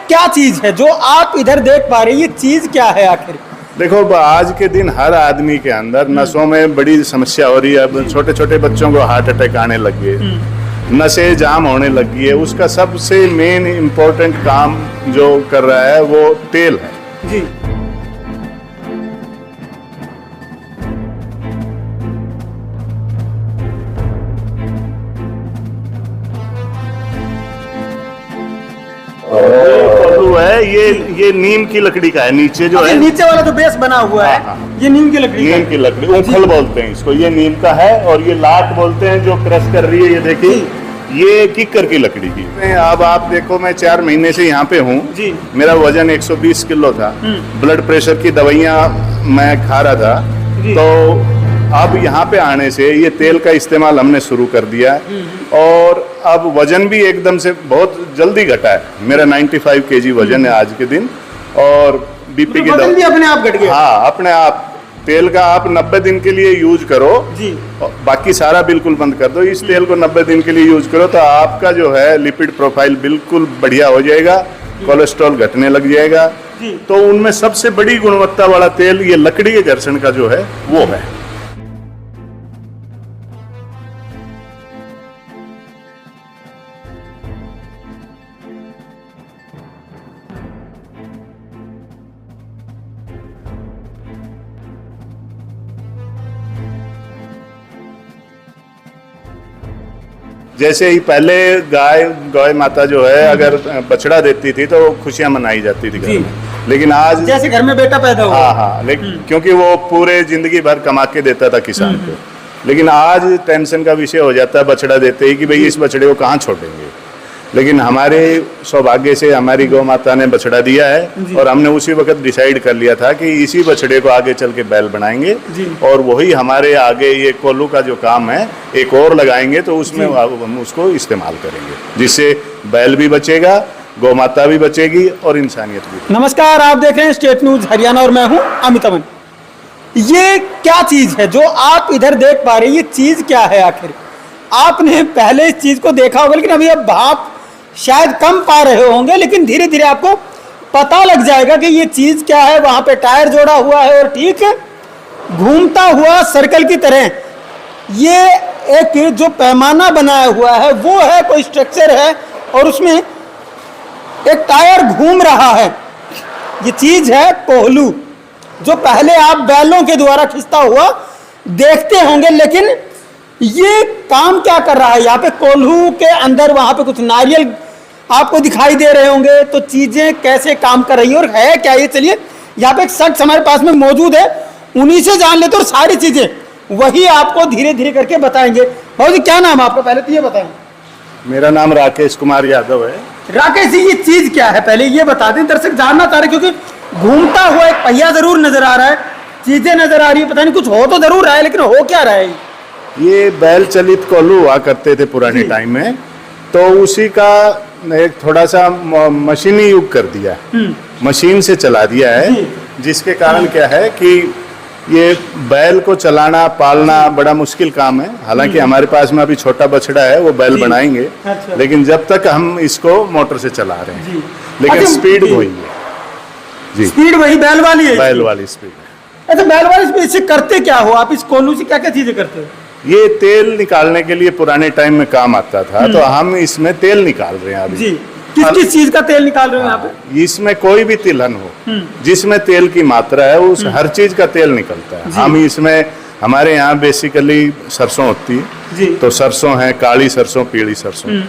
क्या चीज है जो आप इधर देख पा रहे हैं, ये चीज क्या है आखिर? देखो, आज के दिन हर आदमी के अंदर नसों में बड़ी समस्या हो रही है। अब छोटे छोटे बच्चों को हार्ट अटैक आने लग गए, नसें जाम होने लगी है। उसका सबसे मेन इम्पोर्टेंट काम जो कर रहा है वो तेल है जी। कोल्हू है, ये नीम की लकड़ी का है। नीचे जो है, नीचे वाला जो बेस बना हुआ है, हाँ। ये नीम की लकड़ी का है। नीम की लकड़ी, ऊखल बोलते हैं इसको। ये नीम का है। और ये लाट बोलते हैं जो क्रश कर रही है, ये देखिए, ये किक्कर की लकड़ी की। अब आप देखो, मैं 4 महीने से यहाँ पे हूँ जी। मेरा वजन 120 किलो था। ब्लड प्रेशर की दवाइयाँ मैं खा रहा था। तो अब यहाँ पे आने से ये तेल का इस्तेमाल हमने शुरू कर दिया है। और अब वजन भी एकदम से बहुत जल्दी घटा है। मेरा 95 kg वजन है आज के दिन। और बीपी की वजन भी अपने आप घट गया? हाँ, अपने आप। तेल का आप 90 दिन के लिए यूज करो जी। बाकी सारा बिल्कुल बंद कर दो। इस तेल को 90 दिन के लिए यूज करो तो आपका जो है लिपिड प्रोफाइल बिल्कुल बढ़िया हो जाएगा, कोलेस्ट्रॉल घटने लग जाएगा। तो उनमें सबसे बड़ी गुणवत्ता वाला तेल ये लकड़ी के घर्षण का जो है वो है। जैसे ही पहले गाय माता जो है अगर बछड़ा देती थी तो खुशियां मनाई जाती थी घर में। लेकिन आज जैसे घर में बेटा पैदा हुआ, हाँ, लेकिन क्योंकि वो पूरे जिंदगी भर कमा के देता था किसान को। लेकिन आज टेंशन का विषय हो जाता है बछड़ा देते ही कि भाई इस बछड़े को कहाँ छोड़ेंगे। लेकिन हमारे सौभाग्य से हमारी गौ माता ने बछड़ा दिया है और हमने उसी वक्त डिसाइड कर लिया था कि इसी बछड़े को आगे चल के बैल बनाएंगे। और वही हमारे आगे ये कोल्हू का जो काम है एक और लगाएंगे तो उसमें हम उसको इस्तेमाल करेंगे, जिससे बैल भी बचेगा, गौ माता भी बचेगी और इंसानियत भी। नमस्कार, आप देख रहे हैं स्टेट न्यूज हरियाणा और मैं हूं अमित अमन। ये क्या चीज है जो आप इधर देख पा रहे हैं, ये चीज क्या है आखिर? आपने पहले इस चीज को देखा होगा लेकिन अभी अब आप शायद कम पा रहे होंगे, लेकिन धीरे धीरे आपको पता लग जाएगा कि ये चीज क्या है। वहां पे टायर जोड़ा हुआ है और ठीक घूमता हुआ सर्कल की तरह ये एक जो पैमाना बनाया हुआ है वो है, कोई स्ट्रक्चर है और उसमें एक टायर घूम रहा है। ये चीज है कोल्हू, जो पहले आप बैलों के द्वारा खिंचता हुआ देखते होंगे। लेकिन ये काम क्या कर रहा है यहाँ पे? कोल्हू के अंदर वहां पे कुछ नारियल आपको दिखाई दे रहे होंगे। तो चीजें कैसे काम कर रही है और है क्या ये, चलिए यहाँ पे एक शख्स हमारे पास में मौजूद है, उन्हीं से जान लेते और सारी चीजें वही आपको धीरे धीरे करके बताएंगे। भाई जी, क्या नाम आपका? पहले तो ये बताएं। मेरा नाम राकेश कुमार यादव है। राकेश जी, ये चीज क्या है पहले ये बता दें, दर्शक जानना चाह रहे, क्योंकि घूमता हुआ एक पहिया जरूर नजर आ रहा है, चीजें नजर आ रही है, पता नहीं कुछ हो तो जरूर रहा है लेकिन हो क्या रहा है? ये बैल चलित कोल्हू हुआ करते थे पुराने टाइम में, तो उसी का एक थोड़ा सा मशीनी युग कर दिया है, मशीन से चला दिया है। जिसके कारण क्या है कि ये बैल को चलाना पालना बड़ा मुश्किल काम है। हालांकि हमारे पास में अभी छोटा बछड़ा है, वो बैल बनाएंगे। अच्छा। लेकिन जब तक हम इसको मोटर से चला रहे हैं, लेकिन स्पीड वही है जी, स्पीड वही बैल वाली है, बैल वाली स्पीड है। अच्छा, बैल वाली स्पीड से करते क्या हो आप? इस कोल्हू से क्या क्या चीजें करते हो? ये तेल निकालने के लिए पुराने टाइम में काम आता था, तो हम इसमें तेल निकाल रहे हैं अभी जी। किस किस चीज का तेल निकाल रहे हो यहाँ पे? इसमें कोई भी तिलहन हो जिसमें तेल की मात्रा है उस हर चीज का तेल निकलता है। हम इसमें, हमारे यहाँ बेसिकली सरसों होती है जी। तो सरसों है, काली सरसों, पीली सरसों।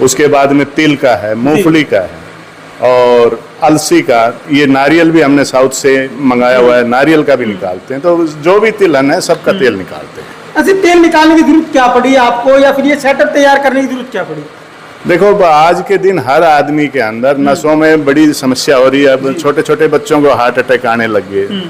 उसके बाद में तिल का है, मूंगफली का है और अलसी का। ये नारियल भी हमने साउथ से मंगाया हुआ है, नारियल का भी निकालते हैं। तो जो भी तिलहन है सबका तेल निकालते हैं। अच्छा, तेल निकालने की जरूरत क्या पड़ी आपको, या फिर ये सेटअप तैयार करने की जरूरत क्या पड़ी? देखो, आज के दिन हर आदमी के अंदर नसों में बड़ी समस्या हो रही है। अब छोटे छोटे बच्चों को हार्ट अटैक आने लग गए,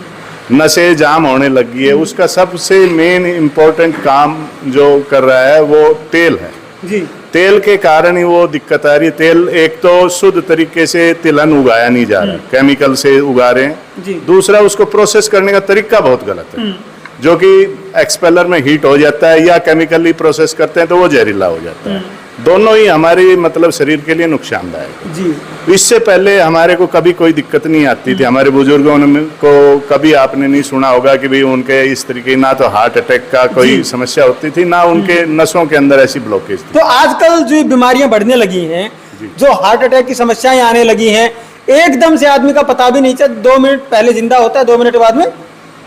नसें जाम होने लगी है। उसका सबसे मेन इम्पोर्टेंट काम जो कर रहा है वो तेल है जी। तेल के कारण ही वो दिक्कत आ रही है। तेल एक तो शुद्ध तरीके से तिलहन उगाया नहीं जा रहा, केमिकल से उगा रहे हैं। दूसरा, उसको प्रोसेस करने का तरीका बहुत गलत है, जो कि एक्सपेलर में हीट हो जाता है, या केमिकली प्रोसेस करते हैं तो वो जहरीला हो जाता है। दोनों ही हमारे मतलब शरीर के लिए नुकसानदायक है। जी इससे पहले हमारे को कभी कोई दिक्कत नहीं आती थी। हमारे बुजुर्गों को कभी आपने नहीं सुना होगा कि भाई उनके इस तरीके ना तो हार्ट अटैक का कोई समस्या होती थी, ना उनके नसों के अंदर ऐसी ब्लॉकेज थी। तो आजकल जो बीमारियां बढ़ने लगी हैं, जो हार्ट अटैक की समस्याएं आने लगी हैं, एकदम से आदमी का पता भी नहीं चलता, 2 मिनट पहले जिंदा होता है, 2 मिनट बाद में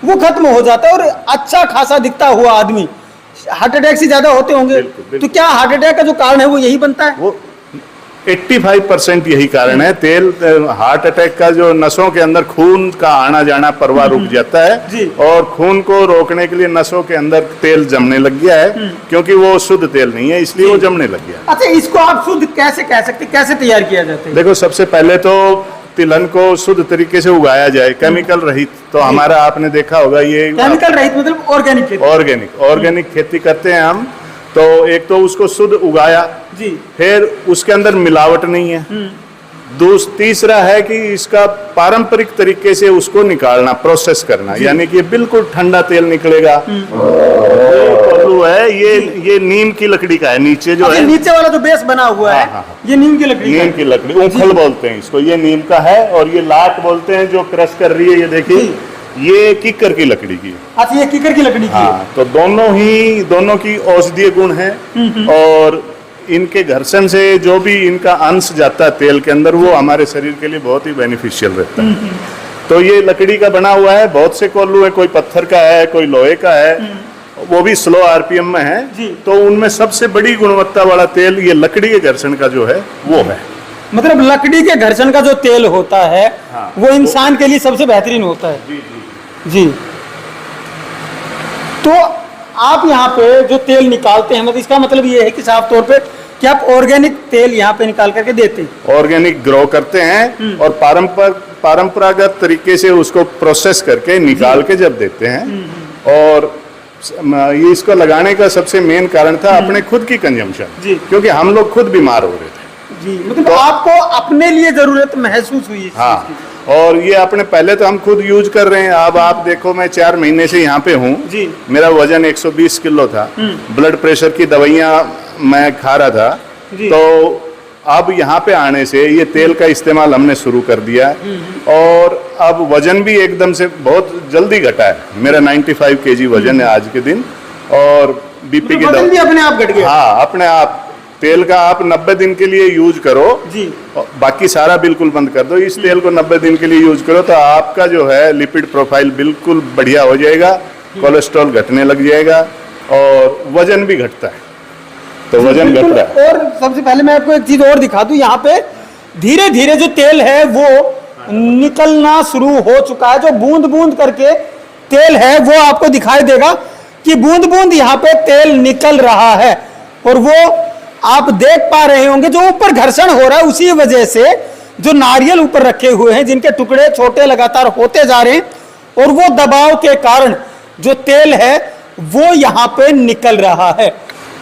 वो खत्म हो जाता है, और अच्छा खासा दिखता हुआ आदमी हार्ट अटैक से ज्यादा होते होंगे। बिल्कुल, बिल्कुल। तो क्या हार्ट अटैक का जो कारण है वो यही बनता है? वो 85% यही कारण है। तेल हार्ट अटैक का जो नसों के अंदर खून का आना जाना प्रवाह रुक जाता जी। है, और खून को रोकने के लिए नसों के अंदर तेल जमने लग गया है, क्योंकि वो शुद्ध तेल नहीं है, इसलिए वो जमने लग गया। अच्छा, इसको आप शुद्ध कैसे कह सकते, कैसे तैयार किया जाता है? देखो, सबसे पहले तो तिलहन को शुद्ध तरीके से उगाया जाए, केमिकल रहित। तो हमारा आपने देखा होगा ये केमिकल रहित मतलब ऑर्गेनिक खेती। ऑर्गेनिक खेती करते हैं हम। तो एक तो उसको शुद्ध उगाया जी, फिर उसके अंदर मिलावट नहीं है। तीसरा है कि इसका पारंपरिक तरीके से उसको निकालना, प्रोसेस करना, यानी कि बिल्कुल ठंडा तेल निकलेगा। ये पल्लू है, ये नीम की लकड़ी का है। नीचे जो है, नीचे वाला जो बेस बना हुआ है, हाँ। ये नीम की लकड़ी का नीम है। की लकड़ी, ऊखल बोलते हैं इसको। ये नीम का है, और ये लाट बोलते हैं जो क्रश कर रही है, ये देखिए, ये किक्कर की लकड़ी की। अच्छा, ये कीकर की लकड़ी की है। हाँ, तो दोनों की औषधीय गुण है, और इनके घर्षण से जो भी इनका अंश जाता है तेल के अंदर, वो हमारे शरीर के लिए बहुत ही बेनिफिशियल रहता है। तो ये लकड़ी का बना हुआ है। बहुत से कोल्लू है, कोई पत्थर का है, कोई लोहे का है, वो भी स्लो आरपीएम में है। तो उनमें सबसे बड़ी गुणवत्ता वाला तेल ये लकड़ी के घर्षण का जो है वो है। मतलब लकड़ी के घर्षण का जो तेल होता है, हाँ। वो इंसान के लिए सबसे बेहतरीन होता है। जी। तो आप यहाँ पे जो तेल निकालते हैं, मतलब इसका मतलब ये है कि साफ तौर पे कि आप ऑर्गेनिक तेल यहाँ पे निकाल करके देते हैं। ऑर्गेनिक ग्रो करते हैं, और परंपरागत तरीके से उसको प्रोसेस करके निकाल के जब देते हैं। और ये इसको लगाने का सबसे मेन कारण था अपने खुद की कंजम्पशन, क्योंकि हम लोग खुद बीमार हो रहे थे। जी, मतलब आपको अपने लिए जरूरत महसूस हुई इस हाँ, चीज़ की। और ये अपने पहले तो हम खुद यूज कर रहे हैं। अब आप देखो, मैं 4 महीने से यहाँ पे हूँ। मेरा वजन 120 किलो था। ब्लड प्रेशर की दवाइयाँ मैं खा रहा था। तो अब यहाँ पे आने से ये तेल का इस्तेमाल हमने शुरू कर दिया, और अब वजन भी एकदम से बहुत जल्दी घटा है। मेरा 95 kg वजन है आज के दिन, और बीपी की वजन भी अपने आप घट गया। हाँ, अपने आप। तेल का आप 90 दिन के लिए यूज करो जी, बाकी सारा बिल्कुल बंद कर दो। इस तेल को 90 दिन के लिए यूज करो, तो आपका जो है लिपिड प्रोफाइल बिल्कुल बढ़िया हो जाएगा, कोलेस्ट्रॉल घटने लग जाएगा, और वजन भी घटता है। तो वजन घट रहा है। और सबसे पहले मैं आपको एक चीज और दिखा दूं, यहाँ पे धीरे धीरे जो तेल है वो निकलना शुरू हो चुका है। जो बूंद बूंद करके तेल है वो आपको दिखाई देगा कि बूंद बूंद यहाँ पे तेल निकल रहा है, और वो आप देख पा रहे होंगे जो ऊपर घर्षण हो रहा है, उसी वजह से जो नारियल ऊपर रखे हुए हैं, जिनके टुकड़े छोटे लगातार होते जा रहे हैं, और वो दबाव के कारण जो तेल है वो यहाँ पे निकल रहा है।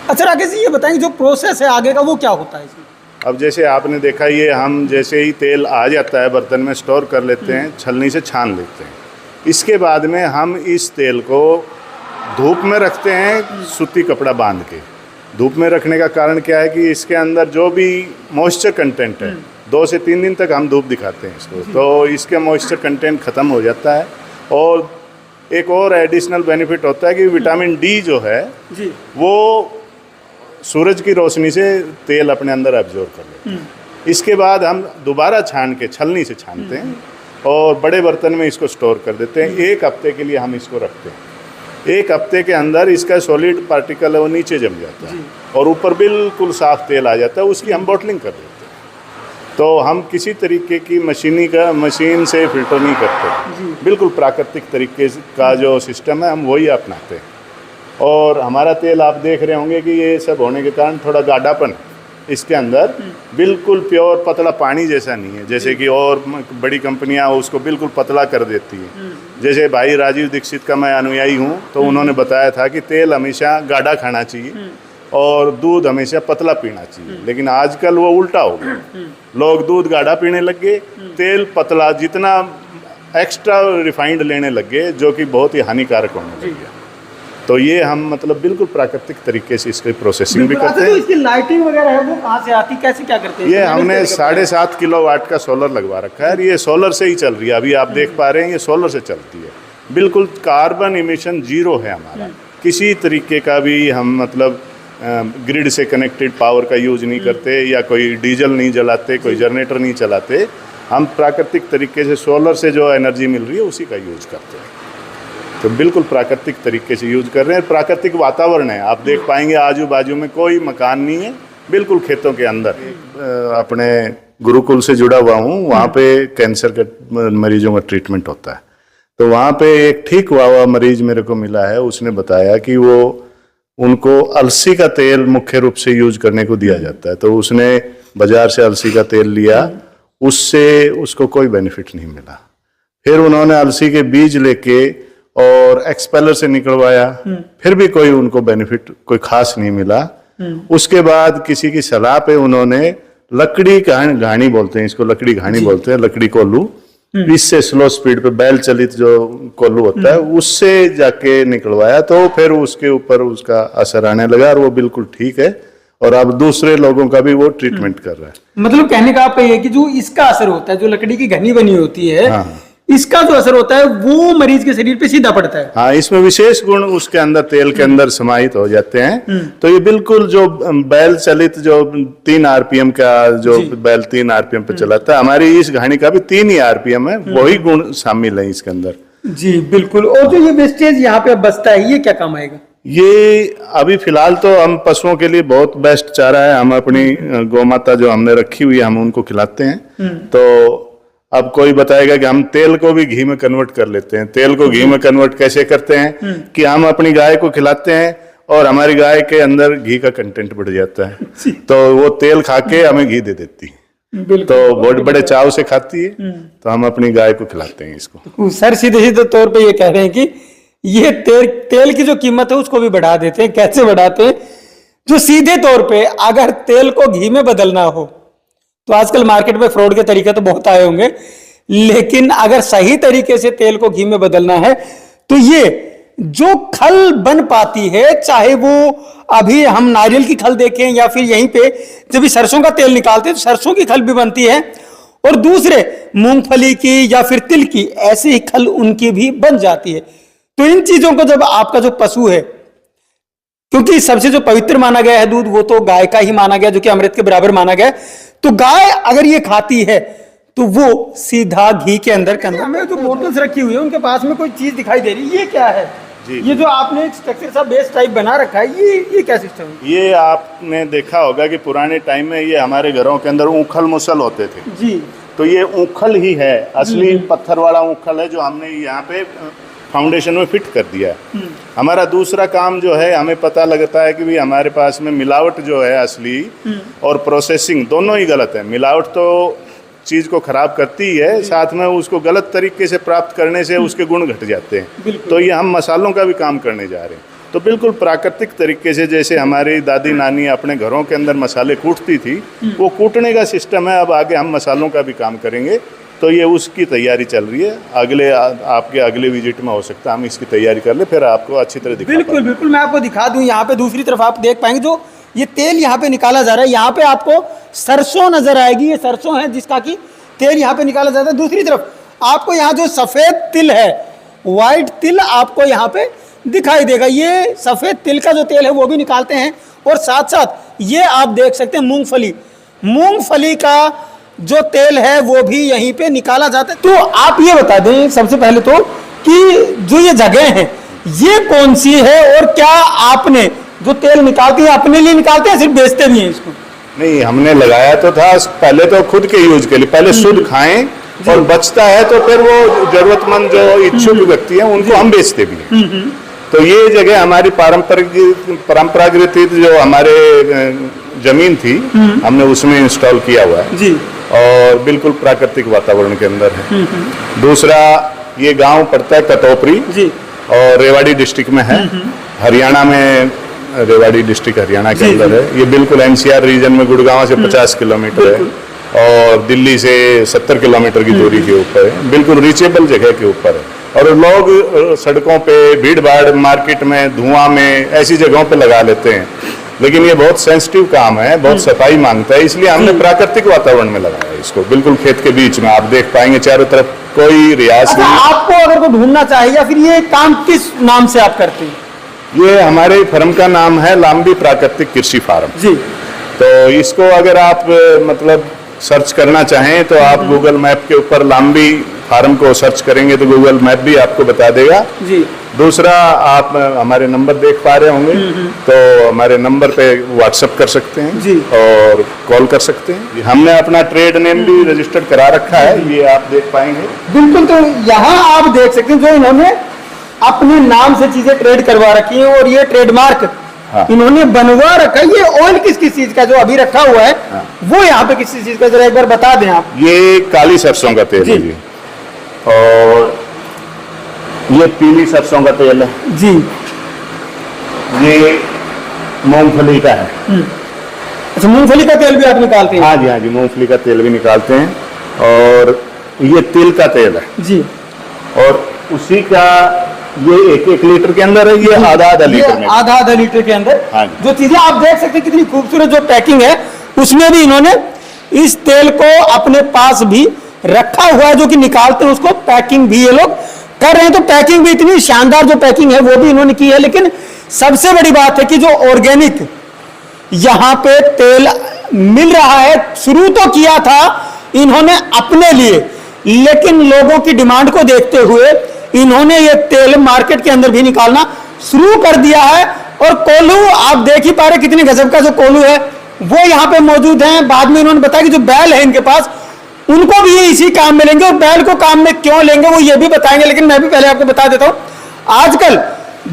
अच्छा राकेश जी, ये बताएंगे जो प्रोसेस है आगे का वो क्या होता है इसमें? अब जैसे आपने देखा, ये हम जैसे ही तेल आ जाता है बर्तन में स्टोर कर लेते हैं, छलनी से छान लेते हैं। इसके बाद में हम इस तेल को धूप में रखते हैं, सूती कपड़ा बांध के। धूप में रखने का कारण क्या है कि इसके अंदर जो भी मॉइस्चर कंटेंट है, 2 से 3 दिन तक हम धूप दिखाते हैं इसको, तो इसके मॉइस्चर कंटेंट ख़त्म हो जाता है। और एक और एडिशनल बेनिफिट होता है कि विटामिन डी जो है जी, वो सूरज की रोशनी से तेल अपने अंदर एब्जॉर्ब कर लेते हैं। इसके बाद हम दोबारा छान के छलनी से छानते हैं, और बड़े बर्तन में इसको स्टोर कर देते हैं। 1 हफ्ते के लिए हम इसको रखते हैं। 1 हफ्ते के अंदर इसका सॉलिड पार्टिकल है वो नीचे जम जाता है, और ऊपर बिल्कुल साफ तेल आ जाता है। उसकी हम बॉटलिंग कर देते हैं। तो हम किसी तरीके की मशीन से फिल्टर नहीं करते, बिल्कुल प्राकृतिक तरीके का जो सिस्टम है हम वही अपनाते हैं। और हमारा तेल आप देख रहे होंगे कि ये सब होने के कारण थोड़ा गाढ़ापन इसके अंदर, बिल्कुल प्योर पतला पानी जैसा नहीं है, जैसे कि और बड़ी कंपनियां उसको बिल्कुल पतला कर देती हैं। जैसे भाई राजीव दीक्षित का मैं अनुयायी हूँ, तो उन्होंने बताया था कि तेल हमेशा गाढ़ा खाना चाहिए और दूध हमेशा पतला पीना चाहिए। लेकिन आजकल वो उल्टा हो गया, लोग दूध गाढ़ा पीने लग गए, तेल पतला जितना एक्स्ट्रा रिफाइंड लेने लग गए, जो कि बहुत ही हानिकारक होने लग गया। तो ये हम मतलब बिल्कुल प्राकृतिक तरीके से इसकी प्रोसेसिंग भी करते तो हैं। इसकी लाइटिंग वगैरह है वो कहाँ से आती, कैसे क्या करते हैं? ये हमने 7.5 किलोवाट का सोलर लगवा रखा है और ये सोलर से ही चल रही है। अभी आप देख पा रहे हैं ये सोलर से चलती है। बिल्कुल कार्बन इमिशन जीरो है हमारा। किसी तरीके का भी हम मतलब ग्रिड से कनेक्टेड पावर का यूज नहीं करते या कोई डीजल नहीं जलाते, कोई जनरेटर नहीं चलाते। हम प्राकृतिक तरीके से सोलर से जो एनर्जी मिल रही है उसी का यूज करते हैं। तो बिल्कुल प्राकृतिक तरीके से यूज कर रहे हैं। प्राकृतिक वातावरण है, आप देख पाएंगे आजू बाजू में कोई मकान नहीं है, बिल्कुल खेतों के अंदर। अपने गुरुकुल से जुड़ा हुआ हूँ, वहाँ पे कैंसर के मरीजों का ट्रीटमेंट होता है। तो वहाँ पे एक ठीक हुआ मरीज मेरे को मिला है, उसने बताया कि वो उनको अलसी का तेल मुख्य रूप से यूज करने को दिया जाता है। तो उसने बाजार से अलसी का तेल लिया, उससे उसको कोई बेनिफिट नहीं मिला। फिर उन्होंने अलसी के बीज लेके और एक्सपेलर से निकलवाया, फिर भी कोई उनको बेनिफिट कोई खास नहीं मिला। उसके बाद किसी की सलाह पे उन्होंने लकड़ी घानी बोलते हैं इसको, लकड़ी घानी बोलते हैं, लकड़ी कोल्लू, इससे स्लो स्पीड पे बैल चलित जो कोल्लू होता है उससे जाके निकलवाया। तो फिर उसके ऊपर उसका असर आने लगा और वो बिल्कुल ठीक है और अब दूसरे लोगों का भी वो ट्रीटमेंट कर रहा है। मतलब कहने का आप ये कि जो इसका असर होता है, जो लकड़ी की घनी बनी होती है, हाँ। इसका जो असर होता है वो मरीज के शरीर पे सीधा पड़ता है। हाँ, इसमें विशेष गुण उसके अंदर तेल के अंदर समाहित हो जाते हैं। तो ये बिल्कुल जो बैल चलित जो 3 आरपीएम का जो बैल 3 आरपीएम पे चलाता है, हमारी इस घानी का भी 3 ही आरपीएम है, वही गुण शामिल है इसके अंदर। जी बिल्कुल। और जो ये वेस्टेज यहाँ पे बचता है ये क्या काम आएगा? ये अभी फिलहाल तो हम पशुओं के लिए बहुत बेस्ट चारा है। हम अपनी गौ माता जो हमने रखी हुई है हम उनको खिलाते हैं। तो अब कोई बताएगा कि हम तेल को भी घी में कन्वर्ट कर लेते हैं। तेल को घी में कन्वर्ट कैसे करते हैं कि हम अपनी गाय को खिलाते हैं और हमारी गाय के अंदर घी का कंटेंट बढ़ जाता है, तो वो तेल खा के हमें घी दे देती है। तो बहुत बड़े चाव से खाती है, तो हम अपनी गाय को खिलाते हैं इसको। सर सीधे सीधे तौर पे ये कह रहे हैं कि ये तेल की जो कीमत है उसको भी बढ़ा देते हैं। कैसे बढ़ाते हैं? जो सीधे तौर पे अगर तेल को घी में बदलना हो तो आजकल मार्केट में फ्रॉड के तरीके तो बहुत आए होंगे, लेकिन अगर सही तरीके से तेल को घी में बदलना है तो ये जो खल बन पाती है, चाहे वो अभी हम नारियल की खल देखें या फिर यहीं पे जब सरसों का तेल निकालते हैं तो सरसों की खल भी बनती है, और दूसरे मूंगफली की या फिर तिल की ऐसी ही खल उनकी भी बन जाती है। तो इन चीजों को जब आपका जो पशु है, क्योंकि सबसे जो पवित्र माना गया है दूध वो तो गाय का ही माना गया, जो कि अमृत के बराबर माना गया, तो गाय अगर ये खाती है तो वो सीधा घी के अंदर हमें जो बोतल्स रखी हुई है उनके पास में कोई चीज दिखाई दे रही है, ये क्या है? ये जो आपने एक स्ट्रक्चर सा बेस टाइप बना रखा है, ये क्या सिस्टम है? ये आपने देखा होगा कि पुराने टाइम में ये हमारे घरों के अंदर ऊखल मुसल होते थे जी। तो ये ऊखल ही है, असली पत्थर वाला ऊखल है जो हमने यहाँ पे फाउंडेशन में फिट कर दिया है। हमारा दूसरा काम जो है, हमें पता लगता है कि भी हमारे पास में मिलावट जो है असली और प्रोसेसिंग दोनों ही गलत है। मिलावट तो चीज़ को खराब करती ही है, साथ में उसको गलत तरीके से प्राप्त करने से उसके गुण घट जाते हैं। तो ये हम मसालों का भी काम करने जा रहे हैं। तो बिल्कुल प्राकृतिक तरीके से जैसे हमारी दादी नानी अपने घरों के अंदर मसाले कूटती थी, वो कूटने का सिस्टम है। अब आगे हम मसालों का भी काम करेंगे, तो ये उसकी तैयारी चल रही है। आपके अगले विजिट में हो सकता है हम इसकी तैयारी कर ले, फिर आपको अच्छी तरह दिखा बिल्कुल बिल्कुल मैं आपको दिखा दूं। यहाँ पे दूसरी तरफ आप देख पाएंगे जो ये तेल यहाँ पे निकाला जा रहा है, यहाँ पे आपको सरसों नजर आएगी। ये सरसों है जिसका कि तेल यहाँ पे निकाला जाता है। दूसरी तरफ आपको यहाँ जो सफेद तिल है, व्हाइट तिल आपको यहाँ पे दिखाई देगा। ये सफेद तिल का जो तेल है वो भी निकालते हैं, और साथ साथ ये आप देख सकते हैं मूंगफली का जो तेल है वो भी यहीं पे निकाला जाता है। तो आप ये बता दें सबसे पहले तो कि जो ये जगह है ये कौन सी है, और क्या आपने जो तेल निकालते हैं अपने लिए निकालते हैं, सिर्फ बेचते भी हैं इसको? नहीं, हमने लगाया तो था पहले तो खुद के यूज के लिए, पहले शुद्ध खाएं और बचता है तो फिर वो जरूरतमंद जो इच्छुक व्यक्ति हैं उनको हम बेचते भी हैं। तो ये जगह हमारी परंपरागत जो हमारे जमीन थी हमने उसमें इंस्टॉल किया हुआ है जी, और बिल्कुल प्राकृतिक वातावरण के अंदर है। दूसरा, ये गांव पड़ता है कतौपरी जी, और रेवाड़ी डिस्ट्रिक्ट में है, हरियाणा में, रेवाड़ी डिस्ट्रिक्ट हरियाणा के अंदर है। ये बिल्कुल एनसीआर रीजन में गुड़गांव से 50 किलोमीटर है और दिल्ली से 70 किलोमीटर की दूरी के ऊपर है, बिल्कुल रीचेबल जगह के ऊपर है। और लोग सड़कों पे भीड़ भाड़ मार्केट में धुआं में ऐसी जगहों पे लगा लेते हैं, लेकिन ये बहुत सेंसिटिव काम है, बहुत सफाई मांगता है, इसलिए हमने प्राकृतिक वातावरण में लगाया है इसको, बिल्कुल खेत के बीच में। आप देख पाएंगे चारों तरफ कोई रियाज अच्छा, नहीं। आपको अगर कोई ढूंढना चाहिए या फिर ये काम किस नाम से आप करते हैं? ये हमारे फर्म का नाम है लांबी प्राकृतिक कृषि फार्म जी। तो इसको अगर आप मतलब सर्च करना चाहें तो आप गूगल मैप के ऊपर लांबी फार्म को सर्च करेंगे तो गूगल मैप भी आपको बता देगा। जी। दूसरा, आप हमारे नंबर देख पा रहे होंगे, तो हमारे नंबर पे व्हाट्सएप कर सकते हैं जी। और कॉल कर सकते हैं। हमने अपना ट्रेड नेम भी रजिस्टर्ड करा रखा है, ये आप देख पाएंगे। बिल्कुल, तो यहाँ आप देख सकते हैं जो इन्होंने अपने नाम से चीजें ट्रेड करवा रखी हैं और ये ट्रेडमार्क हाँ। इन्होंने बनवा रखा है। ये ऑयल किस किस चीज का जो अभी रखा हुआ है वो यहाँ पे किस चीज का, जरा एक बार बता दें आप। ये काली सरसों का तेल है जी, और ये पीली सरसों का तेल है जी। ये मूंगफली का है। अच्छा, मूंगफली का तेल भी आप निकालते हैं? हाँ जी, हाँ जी, मूंगफली का तेल भी निकालते हैं। और ये तिल का तेल है जी। और उसी का ये 1-1 लीटर के अंदर है, ये आधा लीटर में, आधा लीटर के अंदर। हाँ जी। जो चीजें आप देख सकते हैं कितनी खूबसूरत जो पैकिंग है, उसमें भी इन्होंने इस तेल को अपने पास भी रखा हुआ है, जो कि निकालते हैं उसको पैकिंग भी ये लोग कर रहे हैं। तो पैकिंग भी इतनी शानदार जो पैकिंग है वो भी इन्होंने की है। लेकिन सबसे बड़ी बात है कि जो ऑर्गेनिक यहाँ पे तेल मिल रहा है, शुरू तो किया था इन्होंने अपने लिए, लेकिन लोगों की डिमांड को देखते हुए इन्होंने ये तेल मार्केट के अंदर भी निकालना शुरू कर दिया है। और कोल्हू आप देख ही पा रहे कितने गजब का जो कोल्हू है वो यहाँ पे मौजूद है। बाद में इन्होंने बताया कि जो बैल है इनके पास, उनको भी ये इसी काम में लेंगे, और बैल को काम में क्यों लेंगे वो ये भी बताएंगे। लेकिन मैं भी पहले आपको बता देता हूं, आजकल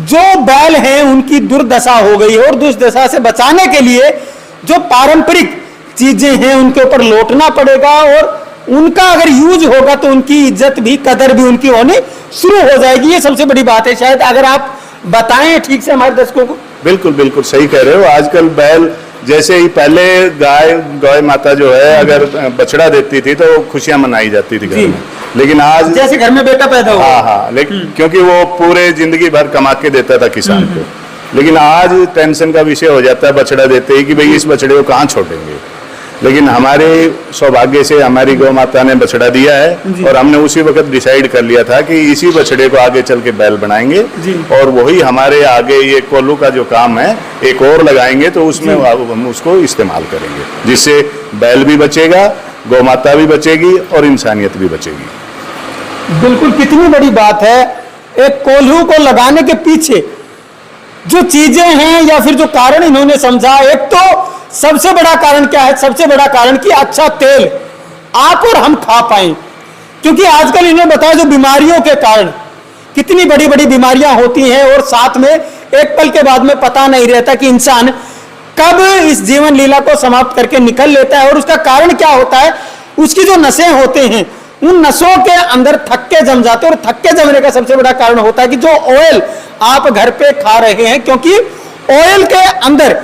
जो बैल हैं उनकी दुर्दशा हो गई है, और दुर्दशा से बचाने के लिए जो पारंपरिक चीजें हैं उनके ऊपर लौटना पड़ेगा, और उनका अगर यूज होगा तो उनकी इज्जत भी, कदर भी उनकी होनी शुरू हो जाएगी। ये सबसे बड़ी बात है। शायद अगर आप बताएं ठीक से हमारे दर्शकों को। बिल्कुल बिल्कुल सही कह रहे हो। आजकल बैल, जैसे ही पहले गाय माता जो है अगर बछड़ा देती थी तो खुशियां मनाई जाती थी घर में, लेकिन आज जैसे घर में बेटा पैदा हुआ। हाँ, लेकिन क्योंकि वो पूरे जिंदगी भर कमा के देता था किसान को, लेकिन आज टेंशन का विषय हो जाता है बछड़ा देते ही कि भाई इस बछड़े को कहाँ छोड़ेंगे। लेकिन हमारे सौभाग्य से हमारी गौ माता ने बछड़ा दिया है, और हमने उसी वक्त डिसाइड कर लिया था कि इसी बछड़े को आगे चल के बैल बनाएंगे, और वही हमारे आगे ये कोल्हू का जो काम है एक और लगाएंगे, तो उसमें हम उसको इस्तेमाल करेंगे, जिससे बैल भी बचेगा, गौ माता भी बचेगी और इंसानियत भी बचेगी। बिल्कुल, कितनी बड़ी बात है। एक कोल्हू को लगाने के पीछे जो चीजें हैं या फिर जो कारण इन्होंने समझा, एक तो सबसे बड़ा कारण क्या है? सबसे बड़ा कारण कि अच्छा तेल आप और हम खा पाए, क्योंकि आजकल इन्होंने बताया जो बीमारियों के कारण कितनी बड़ी बड़ी बीमारियां होती हैं, और साथ में एक पल के बाद में पता नहीं रहता कि इंसान कब इस जीवन लीला को समाप्त करके निकल लेता है। और उसका कारण क्या होता है? उसकी जो नसें होते हैं उन नसों के अंदर थक्के जम जाते हैं, और थक्के जमने का सबसे बड़ा कारण होता है कि जो ऑयल आप घर पे खा रहे हैं, क्योंकि ऑयल के अंदर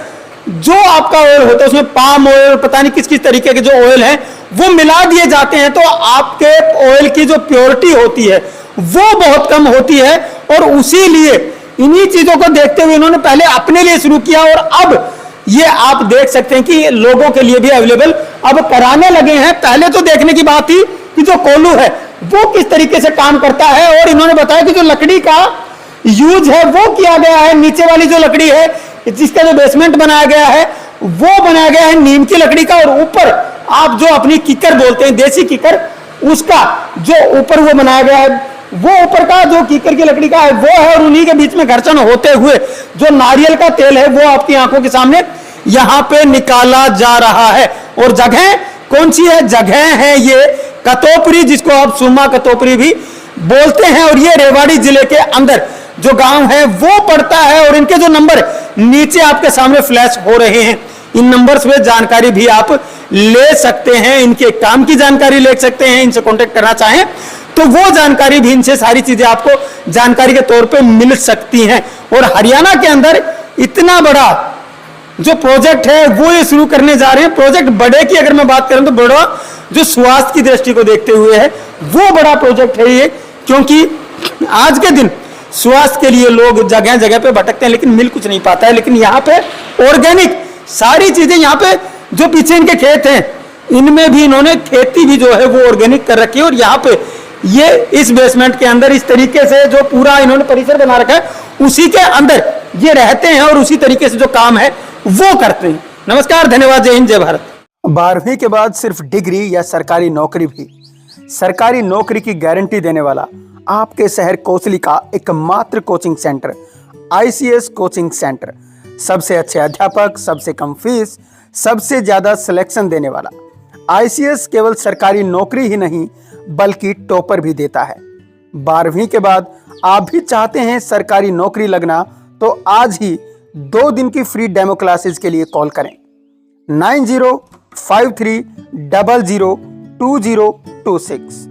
जो आपका ऑयल होता है उसमें पाम ऑयल, पता नहीं किस किस तरीके के जो ऑयल हैं वो मिला दिए जाते हैं, तो आपके ऑयल की जो प्योरिटी होती है वो बहुत कम होती है। और उसी लिए इन्हीं चीजों को देखते हुए इन्होंने पहले अपने लिए शुरू किया, और अब ये आप देख सकते हैं कि लोगों के लिए भी अवेलेबल अब कराने लगे हैं। पहले तो देखने की बात थी कि जो कोल्हू है वो किस तरीके से काम करता है, और इन्होंने बताया कि जो लकड़ी का यूज है वो किया गया है, नीचे वाली जो लकड़ी है जिसका जो बेसमेंट बनाया गया है वो बनाया गया है नीम की लकड़ी का, और ऊपर आप जो अपनी किकर बोलते हैं देसी किकर, उसका जो ऊपर वो बनाया गया है, वो ऊपर का जो कीकर की लकड़ी का है वो है, और उन्हीं के बीच में घर्षण होते हुए जो नारियल का तेल है वो आपकी आंखों के सामने यहाँ पे निकाला जा रहा है। और जगह कौन सी है? जगह है ये कतोपरी, जिसको आप सुरमा कतोपरी भी बोलते हैं, और ये रेवाड़ी जिले के अंदर जो गांव है वो पड़ता है। और इनके जो नंबर नीचे आपके सामने फ्लैश हो रहे हैं, इन नंबर्स पे जानकारी भी आप ले सकते हैं, इनके काम की जानकारी ले सकते हैं, इनसे कांटेक्ट करना चाहें तो वो जानकारी भी, इनसे सारी चीजें आपको जानकारी के तौर पे मिल सकती हैं। और हरियाणा के अंदर इतना बड़ा जो प्रोजेक्ट है वो ये शुरू करने जा रहे हैं। प्रोजेक्ट बड़े की अगर मैं बात करूं तो बड़ा जो स्वास्थ्य की दृष्टि को देखते हुए है वो बड़ा प्रोजेक्ट है ये, क्योंकि आज के दिन स्वास्थ्य के लिए लोग जगह जगह पे भटकते हैं, लेकिन मिल कुछ नहीं पाता है। लेकिन यहाँ पे ऑर्गेनिक सारी चीजें, यहाँ पे जो पीछे इनके खेत हैं इनमें भी इन्होंने खेती भी जो है वो ऑर्गेनिक कर रखी है। और यहाँ पे ये इस बेसमेंट के अंदर इस तरीके से जो पूरा इन्होंने परिसर बना रखा है उसी के अंदर ये रहते हैं और उसी तरीके से जो काम है वो करते हैं। नमस्कार, धन्यवाद, जय हिंद, जय भारत। 12वीं के बाद सिर्फ डिग्री या सरकारी नौकरी भी, सरकारी नौकरी की गारंटी देने वाला आपके शहर कोसली का एकमात्र coaching centre ICS coaching centre. सबसे अच्छे अध्यापक, सबसे कम फीस, सबसे ज्यादा सिलेक्शन देने वाला। ICS केवल सरकारी नौकरी ही नहीं बल्कि टॉपर भी देता है। 12वीं के बाद आप भी चाहते हैं सरकारी नौकरी लगना, तो आज ही 2 दिन की फ्री डेमो क्लासेस के लिए कॉल करें 9053002026।